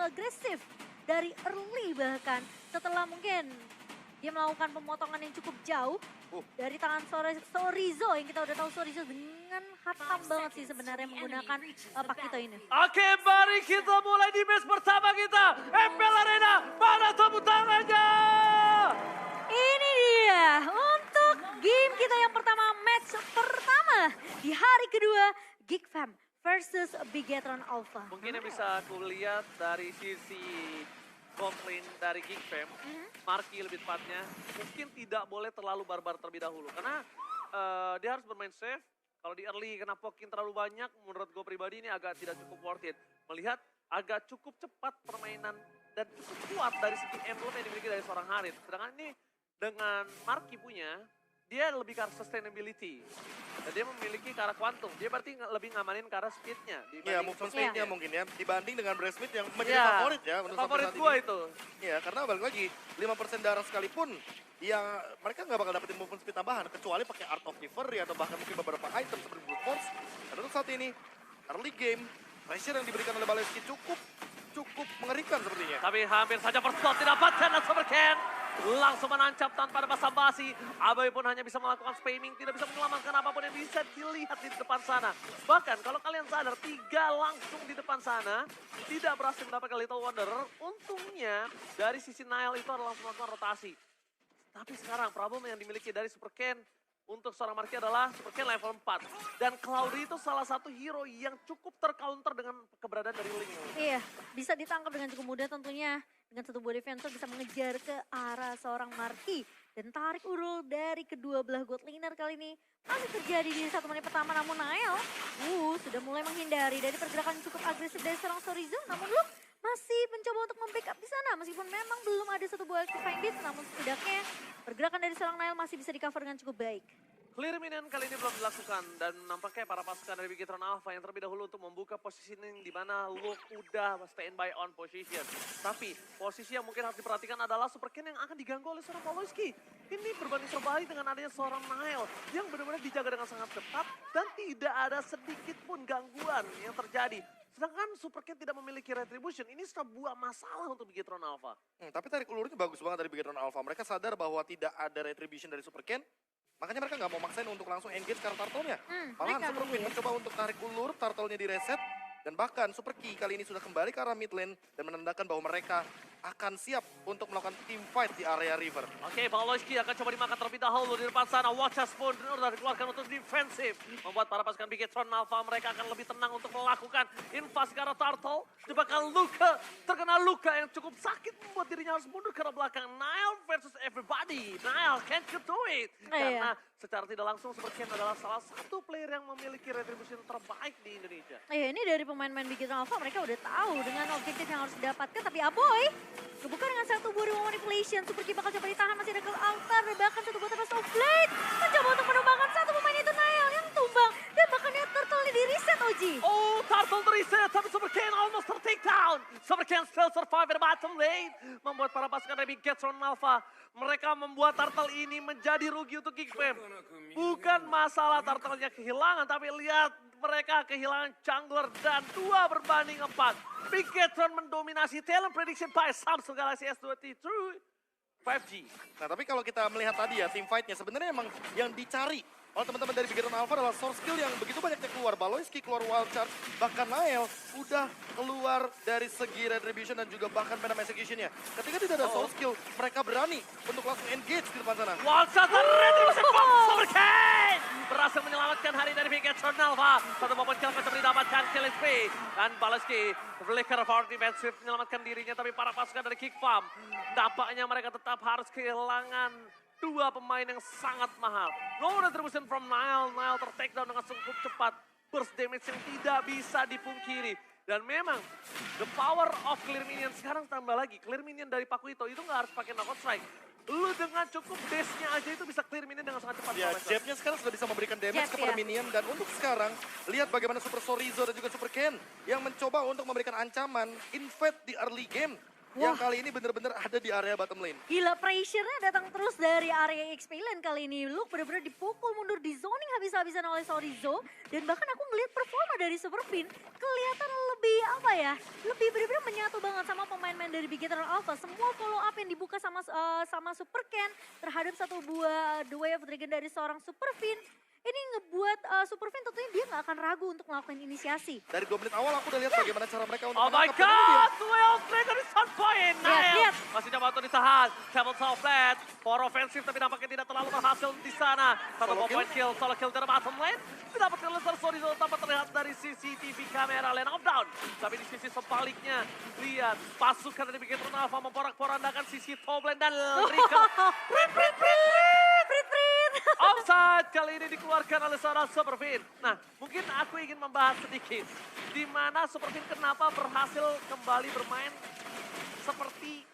agresif dari early bahkan. Setelah mungkin dia melakukan pemotongan yang cukup jauh dari tangan Sorizo yang kita udah tahu Sorizo dengan hatam banget sih sebenarnya menggunakan Pakito ini. Oke, mari kita mulai di match pertama kita. MPL Arena, mana tepuk tangannya? Ini dia untuk game kita yang pertama, match pertama di hari kedua Geek Fam versus Bigetron Alpha. Mungkin yang bisa aku lihat dari sisi komplain dari Geek Fam, Marky lebih tepatnya, mungkin tidak boleh terlalu barbar terlebih dahulu. Karena dia harus bermain safe. Kalau di early kena pokin terlalu banyak, menurut gue pribadi ini agak tidak cukup worth it. Melihat agak cukup cepat permainan dan cukup kuat dari segi emblem yang dimiliki dari seorang Harit. Sedangkan ini dengan Marky punya, dia lebih ke arah sustainability. Dan dia memiliki ke arah quantum. Dia berarti lebih ngamanin ke arah speed-nya. Iya, movement speed-nya mungkin ya. Dibanding dengan Breastmeat yang menjadi Iya, favorit ya. favorit gua itu. Iya, karena balik lagi 5% darah sekalipun yang mereka nggak bakal dapetin movement speed tambahan. Kecuali pakai Art of Reverie atau bahkan mungkin beberapa item seperti Brute Force. Dan untuk saat ini, early game, pressure yang diberikan oleh Baleski cukup mengerikan sepertinya. Tapi hampir saja first blood didapatkan dan Supercan langsung menancap tanpa ada basa-basi. Abai pun hanya bisa melakukan spamming, tidak bisa menyelamatkan apapun yang bisa dilihat di depan sana. Bahkan kalau kalian sadar, 3 langsung di depan sana tidak berhasil mendapatkan Little Wanderer. Untungnya dari sisi Nile itu adalah langsung melakukan rotasi. Tapi sekarang problem yang dimiliki dari Supercan untuk seorang Marky adalah Supercan level 4. Dan Cloudy itu salah satu hero yang cukup tercounter dengan keberadaan dari Link. Iya, bisa ditangkap dengan cukup mudah tentunya. Dengan satu buah defensor bisa mengejar ke arah seorang Marky. Dan tarik urul dari kedua belah god laner kali ini masih terjadi di 1 menit pertama. Namun Nael sudah mulai menghindari dari pergerakan yang cukup agresif dari seorang Sorizo. Namun Luke masih mencoba untuk membackup di sana. Meskipun memang belum ada satu buah Electrifying Beast. Namun setidaknya pergerakan dari seorang Nael masih bisa di cover dengan cukup baik. Clear minion kali ini belum dilakukan dan nampaknya para pasukan dari Bigetron Alpha yang terlebih dahulu untuk membuka positioning di mana Luke udah standby on position. Tapi posisi yang mungkin harus diperhatikan adalah Supercan yang akan diganggu oleh seorang Pawlowski. Ini berbanding terbalik dengan adanya seorang Nile yang benar-benar dijaga dengan sangat ketat dan tidak ada sedikit pun gangguan yang terjadi. Sedangkan Supercan tidak memiliki retribution, ini sebuah masalah untuk Bigetron Alpha. Tapi tarik ulurnya bagus banget dari Bigetron Alpha. Mereka sadar bahwa tidak ada retribution dari Supercan. Makanya mereka nggak mau maksain untuk langsung engage karena turtle-nya. Malahan Super Queen mencoba untuk tarik ulur, turtle-nya direset. Dan bahkan Super Key kali ini sudah kembali ke arah mid lane dan menandakan bahwa mereka akan siap untuk melakukan team fight di area river. Oke, Pawlowski akan coba dimakan terlebih dahulu di depan sana. Watchers pun sudah dikeluarkan untuk defensif. Membuat para pasukan Bigetron Alpha mereka akan lebih tenang untuk melakukan invasi ke arah Turtle. Jebakan luka, terkena luka yang cukup sakit membuat dirinya harus mundur ke arah belakang. Nile versus everybody. Nile can't you do it? Karena secara tidak langsung Supercan adalah salah satu player yang memiliki retribution terbaik di Indonesia. Ini dari pemain-pemain Bigetron Alpha mereka udah tahu dengan objektif yang harus didapatkan. Tapi Aboy kebuka dengan satu buah manipulation. Super Key bakal coba ditahan, masih ada ke altar. Bahkan satu buah Tempest of Blade mencoba untuk menumbangkan satu pemain itu Nile yang tumbang. Dan bahkan dia turtle di reset Oji. Oh, Turtle reset, tapi Supercan almost take down. Supercan still survive at the bottom lane. Membuat para pasukan dari Bigetron Alpha, mereka membuat Turtle ini menjadi rugi untuk Geek Fam. Bukan masalah Turtle-nya kehilangan, tapi lihat mereka kehilangan jungler dan 2 berbanding 4. Bigetron mendominasi talent prediction by Samsung Galaxy S23 5G. Nah tapi kalau kita melihat tadi ya team fight-nya sebenarnya emang yang dicari oleh teman-teman dari Bigetron Alpha adalah source skill yang begitu banyaknya keluar. Baloyski keluar wild charge, bahkan Nile udah keluar dari segi retribution dan juga bahkan venom execution-nya. Ketika tidak ada source skill, mereka berani untuk langsung engage di depan sana. Wild charge dan retribution from Supercan berhasil menyelamatkan hari dari Bigetron Alpha. Satu momen kill akan didapatkan Killing Spree. Dan Baloyski flicker for defensive menyelamatkan dirinya, tapi para pasukan dari Geek Fam nampaknya mereka tetap harus kehilangan 2 pemain yang sangat mahal. No retribution from Nile. Nile ter-take down dengan cukup cepat. Burst damage yang tidak bisa dipungkiri. Dan memang the power of clear minion sekarang tambah lagi. Clear minion dari Pakito itu nggak harus pakai knockout strike. Lu dengan cukup dash-nya aja itu bisa clear minion dengan sangat cepat. Ya, Jab-nya sekarang sudah bisa memberikan damage kepada minion. Dan untuk sekarang, lihat bagaimana Super Sorizo dan juga Super Ken yang mencoba untuk memberikan ancaman invade di early game. Yang kali ini benar-benar ada di area bottom lane. Gila, pressure-nya datang terus dari area XP lane kali ini. Luke benar-benar dipukul mundur di zoning habis-habisan oleh Sorizo. Dan bahkan aku melihat performa dari Super Queen kelihatan lebih apa ya, lebih benar-benar menyatu banget sama pemain-pemain dari Big Eternal Alpha. Semua follow up yang dibuka sama Super Ken terhadap satu buah The Way of Dragon dari seorang Super Fin. Ini ngebuat Super Fin tentunya dia nggak akan ragu untuk melakukan inisiasi. Dari 2 menit awal aku udah lihat bagaimana cara mereka untuk Oh my menangkap, dan ini dia. god, Duel Dragon di start point. Lihat. Masih coba untuk ditahan. Tabletop flat, for offensive tapi nampaknya tidak terlalu berhasil di sana. Satu Solo point kill, solo kill dari bottom lane. Didapatkan oleh Sorry tanpa terlihat dari CCTV kamera lane of down. Tapi di sisi sebaliknya, lihat pasukan dari Big Eternal Alpha memporak-porandakan sisi top lane dan Rika. Prit. Offside kali ini dikeluarkan oleh seorang Superfin. Nah, mungkin aku ingin membahas sedikit di mana Superfin kenapa berhasil kembali bermain seperti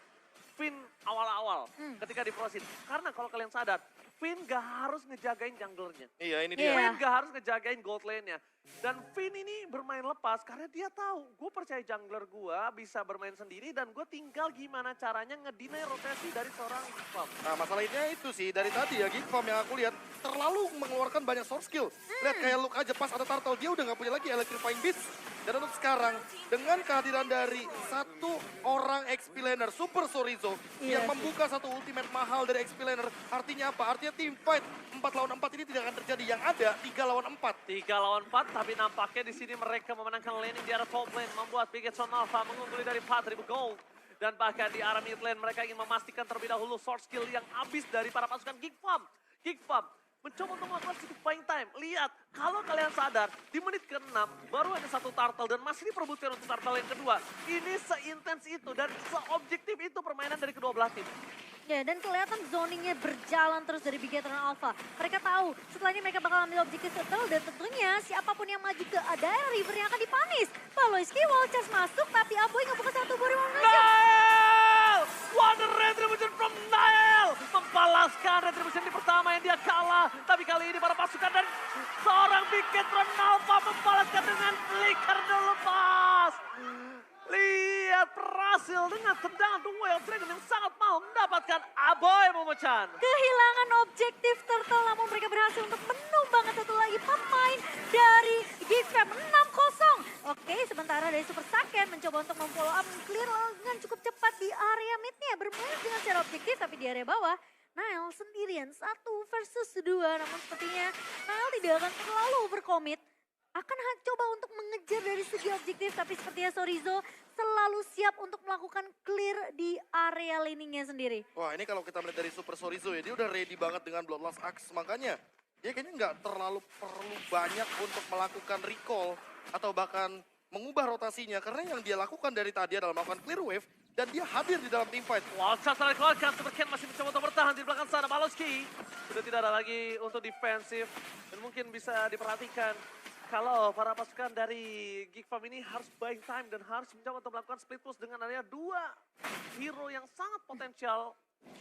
Finn awal-awal ketika di Prosin. Karena kalau kalian sadar, Finn gak harus ngejagain junglernya. Iya, ini Iya. dia. Finn gak harus ngejagain gold lane-nya. Dan Finn ini bermain lepas karena dia tahu, gue percaya jungler gue bisa bermain sendiri dan gue tinggal gimana caranya ngedinai rotasi dari seorang Gigfam. Nah, masalahnya itu sih, dari tadi ya, Gigfam yang aku lihat terlalu mengeluarkan banyak source skill. Lihat kayak look aja pas ada turtle, dia udah gak punya lagi Electrifying Beast. Dan untuk sekarang, dengan kehadiran dari satu orang XP laner, Super Sorizo, Iya yang sih. membuka satu ultimate mahal dari XP laner, artinya apa? Artinya team fight 4 lawan 4 ini tidak akan terjadi. Yang ada 3 lawan 4. 3 lawan 4, tapi nampaknya di sini mereka memenangkan laning di arah top lane, membuat Big Eternal Alpha mengungguli dari 4.000 gold. Dan bahkan di arah mid lane mereka ingin memastikan terlebih dahulu source skill yang habis dari para pasukan Gigfam. Gigfam mencoba untuk melakukan sedikit buying time. Lihat, kalau kalian sadar, di menit ke-6 baru ada satu turtle dan masih diperebutkan untuk turtle yang kedua. Ini seintens itu dan seobjektif itu permainan dari kedua belah tim. Ya, dan kelihatan zoningnya berjalan terus dari Big Eternal Alpha. Mereka tahu setelah ini mereka bakal ambil objektif settle dan tentunya siapapun yang maju ke daerah river yang akan dipanis. Paloiski wall charge masuk tapi Aboy ngebuka satu body momentum. Nail! What a retribution from Nail! Membalaskan retribution di pertama yang dia kalah. Tapi kali ini para pasukan dan seorang Big Eternal Alpha membalaskan dengan flicker lepas. Lihat berhasil dengan tendangan The Way of Dragon yang sangat mahal mendapatkan Aboy Momochan. Kehilangan objektif turtle namun mereka berhasil untuk menumbangkan satu lagi pemain dari Gigfam 6-0. Oke, sementara dari Super Saiyan mencoba untuk memfollow up clear dengan cukup cepat di area midnya. Bermain dengan secara objektif tapi di area bawah. Nile sendirian 1 versus 2. Namun sepertinya Nile tidak akan terlalu overcommit. Akan coba untuk mengejar dari segi objektif. Tapi sepertinya Sorizo selalu siap untuk melakukan clear di area laningnya sendiri. Wah, ini kalau kita melihat dari Super Sorizo ya, dia udah ready banget dengan Bloodlust Axe. Makanya dia kayaknya nggak terlalu perlu banyak untuk melakukan recall atau bahkan mengubah rotasinya. Karena yang dia lakukan dari tadi adalah melakukan clear wave dan dia hadir di dalam team fight. Wall shot telah dikeluarkan, Super Ken masih mencoba untuk bertahan di belakang sana. Baloski sudah tidak ada lagi untuk defensif dan mungkin bisa diperhatikan kalau para pasukan dari Gigfam ini harus buying time dan harus mencoba untuk melakukan split push dengan adanya 2 hero yang sangat potensial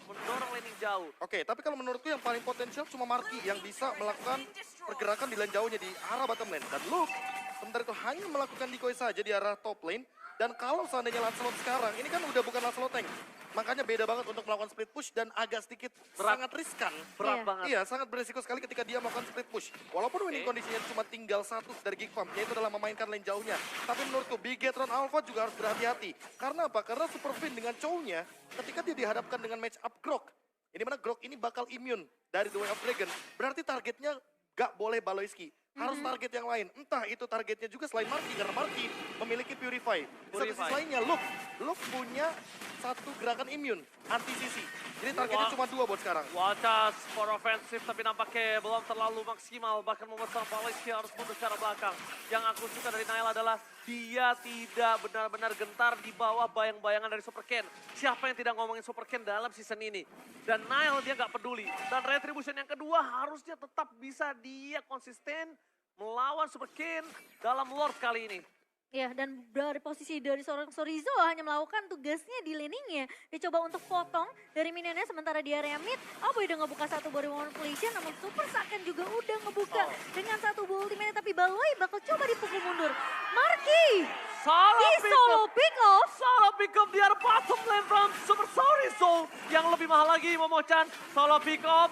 mendorong laning jauh. Oke, tapi kalau menurutku yang paling potensial cuma Marky yang bisa melakukan pergerakan di lane jauhnya di arah bottom lane. Dan Luke sementara itu hanya melakukan decoy saja di arah top lane. Dan kalau seandainya Lancelot sekarang, ini kan udah bukan Lancelot tank. Makanya beda banget untuk melakukan split push dan agak sedikit Berat. sangat riskan. Berat Iya. banget. Iya, sangat berisiko sekali ketika dia melakukan split push. Walaupun winning kondisinya cuma tinggal 1 dari Gigfam, yaitu adalah memainkan lane jauhnya. Tapi menurutku Big Eternal Alpha juga harus berhati-hati. Karena apa? Karena Super Fin dengan Chow-nya, ketika dia dihadapkan dengan match up Grok, ini mana Grok ini bakal immune dari The Way of Dragon. Berarti targetnya gak boleh Baloiski. Harus target yang lain. Entah itu targetnya juga selain Marky, karena Marky memiliki Purify. Di satu sisi Purify. lainnya, Luke punya satu gerakan immune, anti-CC. Jadi targetnya Wah. cuma 2 buat sekarang. Wachas for offensive tapi nampaknya belum terlalu maksimal. Bahkan memesan Baloski harus mundur secara belakang. Yang aku suka dari Nail adalah dia tidak benar-benar gentar di bawah bayang-bayangan dari Super Ken. Siapa yang tidak ngomongin Super Ken dalam season ini? Dan Nail dia nggak peduli. Dan retribution yang kedua harusnya tetap bisa dia konsisten melawan Super Ken dalam Lord kali ini. Ya, dan dari posisi dari seorang Sorizo hanya melakukan tugasnya di laningnya. Dia coba untuk potong dari minionnya sementara di area mid. Aboy udah ngebuka satu body manipulation, namun Super Saiyan juga udah ngebuka dengan satu bull ultimate. Tapi Baloy bakal coba dipukul mundur. Marky! Di solo pick off. Solo pick up di arah bottom lane from Super Sorizo. Yang lebih mahal lagi Momochan. Solo pick up.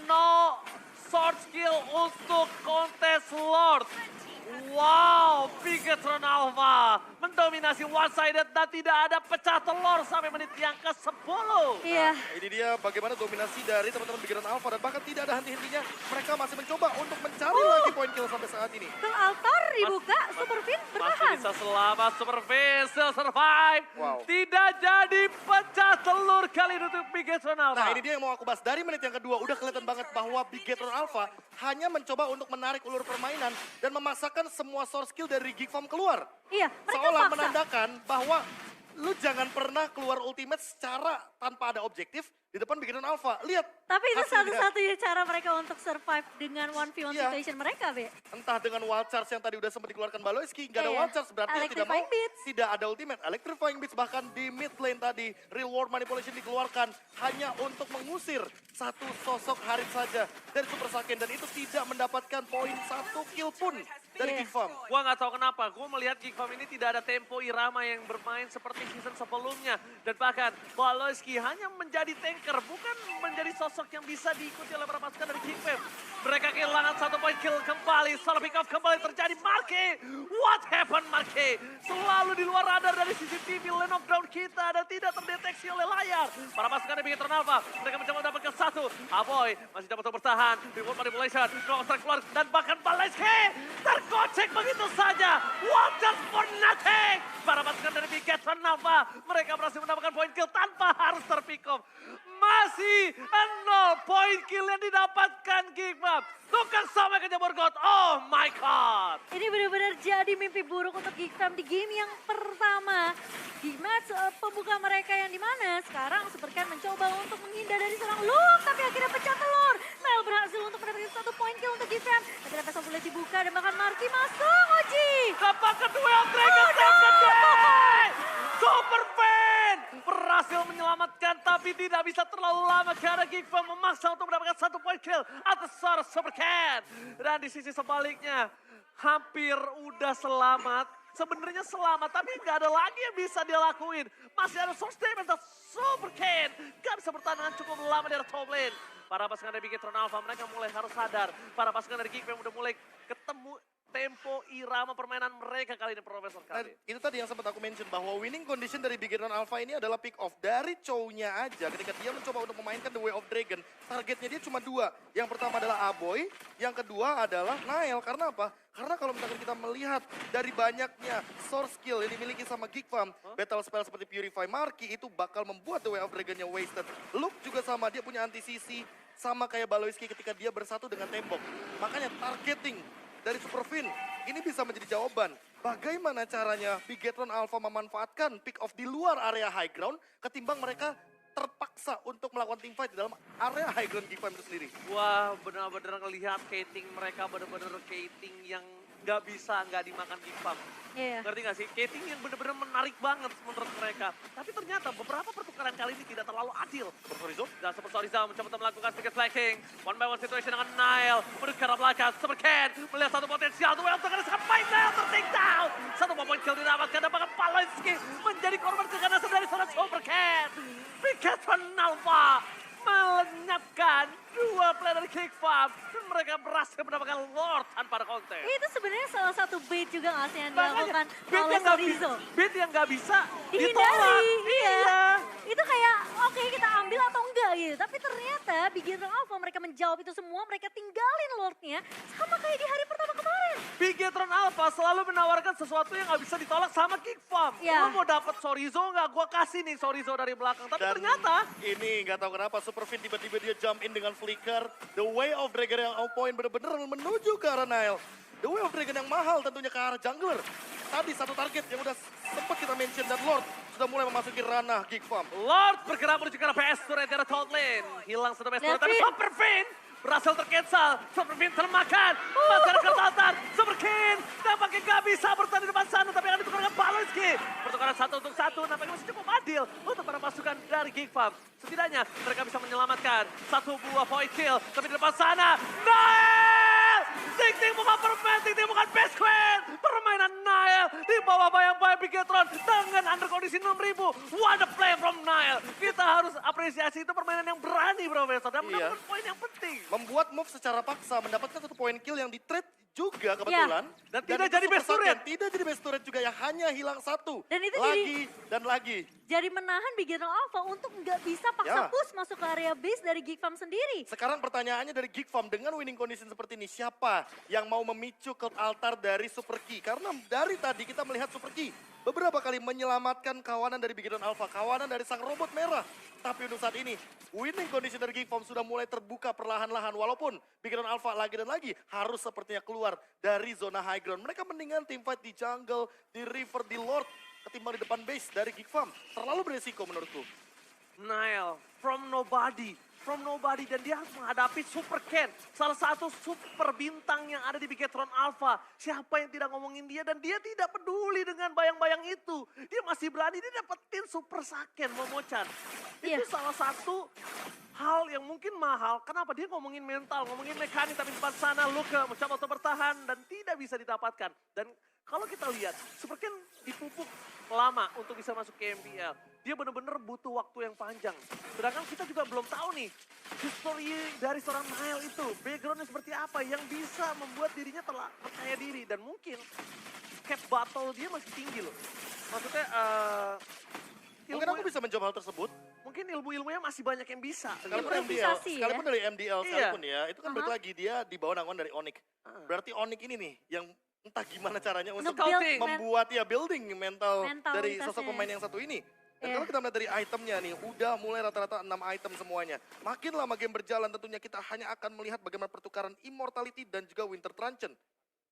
No sword skill untuk kontes Lord. Wow, Bigetron Alpha mendominasi one-sided dan tidak ada pecah telur sampai menit yang ke-10. Iya. Ini dia bagaimana dominasi dari teman-teman Bigetron Alpha dan bahkan tidak ada henti-hentinya. Mereka masih mencoba untuk mencari lagi poin kill sampai saat ini. Ke altar dibuka, Super Fin Masih bertahan. bisa selamat, Super Face still survive. Wow. Tidak jadi pecah telur kali ini untuk Bigetron Alpha. Nah ini dia yang mau aku bahas. Dari menit yang kedua udah kelihatan banget bahwa Bigetron Alpha hanya mencoba untuk menarik ulur permainan dan memasakkan semua source skill dari Geek Farm keluar. Iya, mereka Seolah paksa. menandakan bahwa lu jangan pernah keluar ultimate secara tanpa ada objektif di depan Bigetron Alpha. Lihat. Tapi itu hasilnya. satu-satunya cara mereka untuk survive dengan 1v1 Iya. situation mereka, Be. Entah dengan wild charge yang tadi udah sempat dikeluarkan Baloyski, nggak ada Iya. wild charge berarti tidak mau, Electrifying Beats. tidak ada ultimate. Electrifying Beats bahkan di mid lane tadi, real world manipulation dikeluarkan hanya untuk mengusir satu sosok Harith saja dari Super Saiyan dan itu tidak mendapatkan poin satu kill pun dari Iya. Geek Farm. Gua nggak tahu kenapa, gua melihat Geek Farm ini tidak ada tempo irama yang bermain seperti season sebelumnya. Dan bahkan Baloyski hanya menjadi tanker, bukan menjadi sosok yang bisa diikuti oleh para pasukan dari Geek Farm. Mereka kehilangan satu poin kill kembali, solo pick off kembali terjadi. Marke, what happened Marke? Selalu di luar radar dari CCTV, lane knockdown kita dan tidak terdeteksi oleh layar. Para pasukan dari Bigetron Alpha, mereka mencoba mendapatkan satu. Aboy masih dapat bertahan, reward manipulation, strike keluar dan bahkan Baloyski tergocek begitu saja. What just for nothing? Para pasukan dari Bigetron Alpha, mereka berhasil mendapatkan poin kill tanpa harus terpick off. Masih 0 poin kill yang didapatkan Geek Farm. Tukang sampai ke Jabor God. Oh my god. Ini benar-benar jadi mimpi buruk untuk Geek Farm di game yang pertama. Di match pembuka mereka yang dimana sekarang Supercan mencoba untuk menghindar dari seorang Luke, tapi akhirnya pecah telur. Mel berhasil untuk mendapatkan satu poin kill untuk Geek Farm. Akhirnya Pesong boleh dibuka dan bahkan Marky masuk, Oji. Dapat Duel Dragon second day. Super Fan berhasil menyelamatkan tapi tidak bisa terlalu lama karena Geek Farm memaksa untuk mendapatkan satu poin kill atas seorang Supercat. Dan di sisi sebaliknya hampir udah selamat. Sebenarnya selamat tapi nggak ada lagi yang bisa dia lakuin. Masih ada source damage dan Supercat nggak bisa bertahan dengan cukup lama di top lane. Para pasukan dari Bigetron Alpha mereka mulai harus sadar. Para pasukan dari Geek Farm udah mulai ketemu tempo irama permainan mereka kali ini, Profesor Dan Kali. itu tadi yang sempat aku mention bahwa winning condition dari Bigetron Alpha ini adalah pick off dari Chow-nya aja. Ketika dia mencoba untuk memainkan The Way of Dragon, targetnya dia cuma dua. Yang pertama adalah Aboy, yang kedua adalah Nael. Karena apa? Karena kalau misalkan kita melihat dari banyaknya source skill yang dimiliki sama Geek Farm, battle spell seperti Purify Marky itu bakal membuat The Way of Dragon-nya wasted. Luke juga sama, dia punya anti-CC sama kayak Baloyski ketika dia bersatu dengan tembok. Makanya targeting dari Super Fin ini bisa menjadi jawaban. Bagaimana caranya Bigetron Alpha memanfaatkan pick off di luar area high ground ketimbang mereka terpaksa untuk melakukan team fight di dalam area high ground Geek Farm itu sendiri. Wah, benar-benar ngelihat skating mereka benar-benar skating yang nggak bisa nggak dimakan Geek Farm. Iya. Ngerti nggak sih? Skating yang benar-benar menarik banget menurut mereka. Tapi ternyata beberapa pertukaran kali ini tidak terlalu adil. Super Rizzo, Dan Super Soriza mencoba untuk melakukan speed flanking. One by one situation dengan Nile. Menuju ke arah belakang. Super Ken melihat satu potensial. Duel untuk sampai Nile ter-take down. Satu poin kill didapatkan. Dan bahkan Baloyski menjadi korban keganasan dari seorang Super Ken. Bigetron Alpha melenyapkan dua player dari Geek Farm. Dan mereka berhasil mendapatkan Lord tanpa ada konten. Itu sebenarnya salah satu bait juga nggak sih yang Makanya, dilakukan beat oleh yang nggak bisa, Sorizo. beat yang nggak bisa ditolak. Dihindari, iya. Iya. Itu kayak oke kita ambil atau enggak gitu. Tapi ternyata Bigetron Alpha mereka menjawab itu semua, mereka tinggalin Lordnya sama kayak di hari pertama kemarin. Bigetron Alpha selalu menawarkan sesuatu yang nggak bisa ditolak sama Geek Farm. Iya. Lo mau dapat Sorizo nggak? Gua kasih nih Sorizo dari belakang. Tapi dan ternyata ini nggak tahu kenapa Super Fin tiba-tiba dia jump in dengan flicker. The Way of Dragon yang on point bener-bener menuju ke arah Nile. The Way of Dragon yang mahal tentunya ke arah jungler. Tadi satu target yang udah sempat kita mention dan Lord sudah mulai memasuki ranah Geek Farm. Lord bergerak menuju ke arah PS turret dari top lane. Hilang satu PS turret, tapi Levin. Super Fin berhasil tercancel. Super Fin termakan. Masih ada Altar. Super King nampaknya nggak bisa bertahan di depan sana, tapi akan ditukarkan Baloyski. Pertukaran 1-1 nampaknya masih cukup adil untuk para pasukan dari Geek Farm. Setidaknya mereka bisa menyelamatkan satu buah point kill. Tapi di depan sana, Nael! Ting-ting bukan permain, ting-ting bukan best queen. Permainan Nael di bawah bayang-bayang Bigetron dengan under kondisi 6.000. What a play from Nael. Kita harus apresiasi itu permainan yang berani, Profesor. Dan Iya. mendapatkan poin yang penting. Membuat move secara paksa, mendapatkan satu poin kill yang di trade juga kebetulan. Dan tidak itu jadi Super best turret. Saiyan tidak jadi best turret juga yang hanya hilang satu. Dan itu lagi dan lagi. jadi menahan Big Hero Alpha untuk nggak bisa paksa Ya. push masuk ke area base dari Geek Farm sendiri. Sekarang pertanyaannya dari Geek Farm, dengan winning condition seperti ini, siapa yang mau memicu Cult Altar dari Super Key? Karena dari tadi kita melihat Super Key beberapa kali menyelamatkan kawanan dari Big Hero Alpha, kawanan dari sang robot merah. Tapi untuk saat ini, winning condition dari Geek Farm sudah mulai terbuka perlahan-lahan. Walaupun Big Hero Alpha lagi dan lagi harus sepertinya keluar dari zona high ground. Mereka mendingan teamfight di jungle, di river, di lord, ketimbang di depan base dari Geek Farm. Terlalu beresiko menurutku. Nile from nobody dan dia harus menghadapi Super Ken, salah satu super bintang yang ada di Bigetron Alpha. Siapa yang tidak ngomongin dia dan dia tidak peduli dengan bayang-bayang itu. Dia masih berani dia dapetin Super Saiyan Momochan. Itu Iya. salah satu hal yang mungkin mahal. Kenapa dia ngomongin mental, ngomongin mekanik, tapi di depan sana Luka mencoba untuk bertahan dan tidak bisa didapatkan. Dan kalau kita lihat, Super Ken dipupuk lama untuk bisa masuk ke MPL. Dia benar-benar butuh waktu yang panjang. Sedangkan kita juga belum tahu nih, history dari seorang Nile itu, backgroundnya seperti apa yang bisa membuat dirinya percaya diri. Dan mungkin cap battle dia masih tinggi loh. Maksudnya, Mungkin aku bisa menjawab hal tersebut. mungkin ilmu-ilmunya masih banyak yang bisa. Sekalipun Improvisasi ya. sekalipun dari MDL Iya. sekalipun ya, itu kan balik lagi dia di bawah naungan dari Onyx. Berarti Onyx ini nih yang entah gimana caranya untuk Scouting. membuat ya building mental dari Mentalitasnya. sosok pemain yang satu ini. Dan Iya. kalau kita melihat dari itemnya nih, udah mulai rata-rata 6 item semuanya. Makin lama game berjalan tentunya kita hanya akan melihat bagaimana pertukaran Immortality dan juga Winter Truncheon.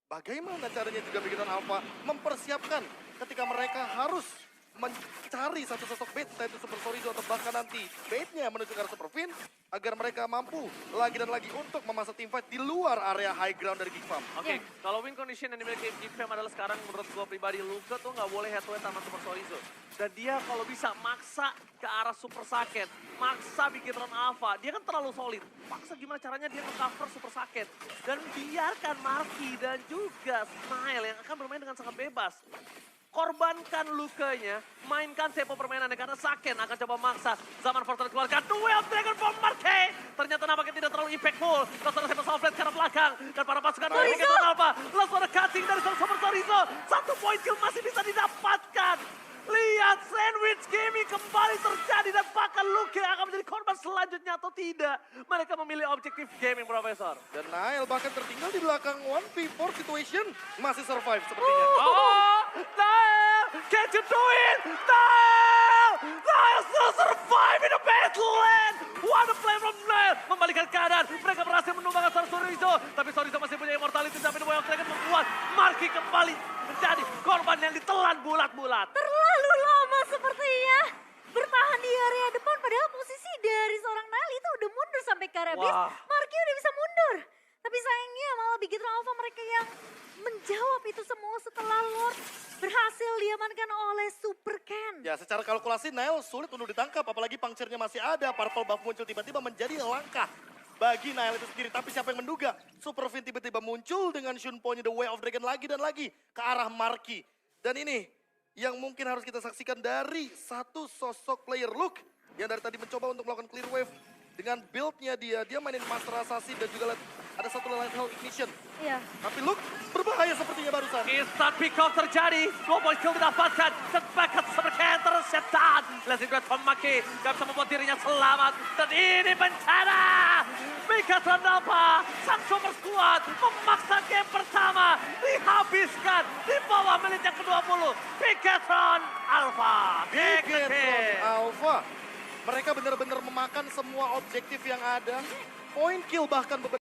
Bagaimana caranya juga Bigetron Alpha mempersiapkan ketika mereka harus mencari satu sosok bait, entah itu Super Sorizo atau bahkan nanti baitnya menuju ke arah Super Fin, agar mereka mampu lagi dan lagi untuk memasang teamfight di luar area high ground dari Geek Farm. Oke, Iya. kalau win condition yang dimiliki Geek Fam adalah sekarang menurut gua pribadi, Luka tuh nggak boleh head to head sama Super Sorizo. Dan dia kalau bisa maksa ke arah Super Saiyan, maksa Bigetron Alpha, dia kan terlalu solid. Paksa gimana caranya dia nge-cover Super Saiyan. Dan biarkan Marky dan juga Smile yang akan bermain dengan sangat bebas. Korbankan Lukanya, mainkan tempo permainannya karena Saken akan coba maksa. Zaman Fortnite keluarkan duel Dragon Ball Marque. Ternyata nampaknya tidak terlalu impactful. Langsung ada Super Soulblade ke arah belakang. Dan para pasukan dari Bigetron Alpha. Langsung ada cutting dari Super Sorizo. 1 poin kill masih bisa didapatkan. Lihat sandwich gaming kembali terjadi dan bahkan Luke akan menjadi korban selanjutnya atau tidak. Mereka memilih objektif gaming, Profesor. Dan Nile bahkan tertinggal di belakang 1v4 situation, masih survive sepertinya. Oh, Nile, can't you do it? Nile still survive in the battleland. What a play from Nile. Membalikan keadaan, mereka berhasil menumbangkan seorang Sorizo. Tapi Sorizo masih punya immortality, tapi The Boy of Dragon membuat Marky kembali menjadi korban yang ditelan bulat-bulat. Terlalu lama sepertinya bertahan di area depan, padahal posisi dari seorang Nile itu udah mundur sampai ke area base. Wah. Marky udah bisa mundur. Tapi sayangnya malah Bigetron Alpha mereka yang menjawab itu semua setelah Lord berhasil diamankan oleh Super Ken. Ya, secara kalkulasi Nile sulit untuk ditangkap, apalagi puncture-nya masih ada. Purple buff muncul tiba-tiba menjadi langkah bagi Nile itu sendiri. Tapi siapa yang menduga Super Fin tiba-tiba muncul dengan Shunpo-nya The Way of Dragon lagi dan lagi ke arah Marky. Dan ini yang mungkin harus kita saksikan dari satu sosok player Luke yang dari tadi mencoba untuk melakukan clear wave dengan build-nya dia mainin Master Assassin dan juga ada satu Light Hell Ignition. Iya. Tapi Luke berbahaya sepertinya barusan. Instant pick-off terjadi, 2 point kill didapatkan, setback Super Ken tersetan. Blessing Great from Maki, gak bisa membuat dirinya selamat. Dan ini bencana! Bigetron Alpha, sang super squad memaksa game pertama, dihabiskan di bawah menit yang ke-20. Bigetron Alpha, Bigetron Alpha. Mereka benar-benar memakan semua objektif yang ada. Point kill bahkan beberapa